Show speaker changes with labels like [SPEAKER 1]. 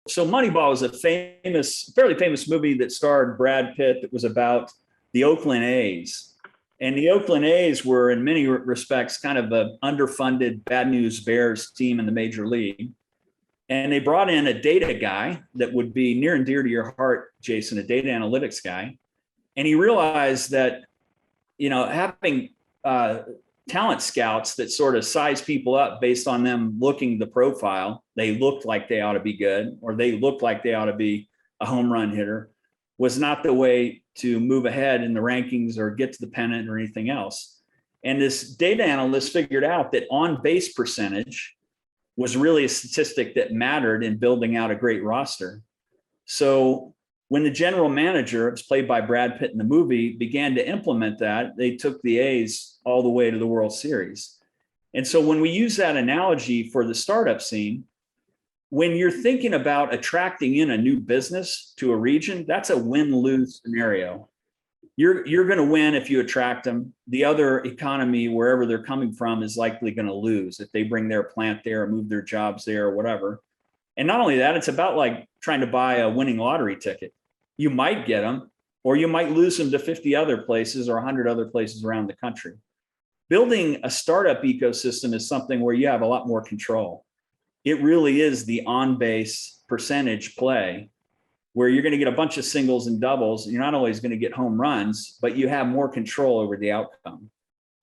[SPEAKER 1] So Moneyball was a fairly famous movie that starred Brad Pitt that was about the Oakland A's. And the Oakland A's were, in many respects, kind of an underfunded, bad news Bears team in the major league. And they brought in a data guy that would be near and dear to your heart, Jason, a data analytics guy. And he realized that, having talent scouts that sort of size people up based on them looking the profile, they looked like they ought to be good, or they looked like they ought to be a home run hitter, was not the way to move ahead in the rankings or get to the pennant or anything else. And this data analyst figured out that on base percentage was really a statistic that mattered in building out a great roster. So when the general manager, it's played by Brad Pitt in the movie, began to implement that, they took the A's all the way to the World Series. And so when we use that analogy for the startup scene, when you're thinking about attracting in a new business to a region, that's a win-lose scenario. You're going to win if you attract them. The other economy, wherever they're coming from, is likely going to lose if they bring their plant there or move their jobs there or whatever. And not only that, it's about like trying to buy a winning lottery ticket. You might get them, or you might lose them to 50 other places or 100 other places around the country. Building a startup ecosystem is something where you have a lot more control. It really is the on-base percentage play where you're going to get a bunch of singles and doubles. You're not always going to get home runs, but you have more control over the outcome.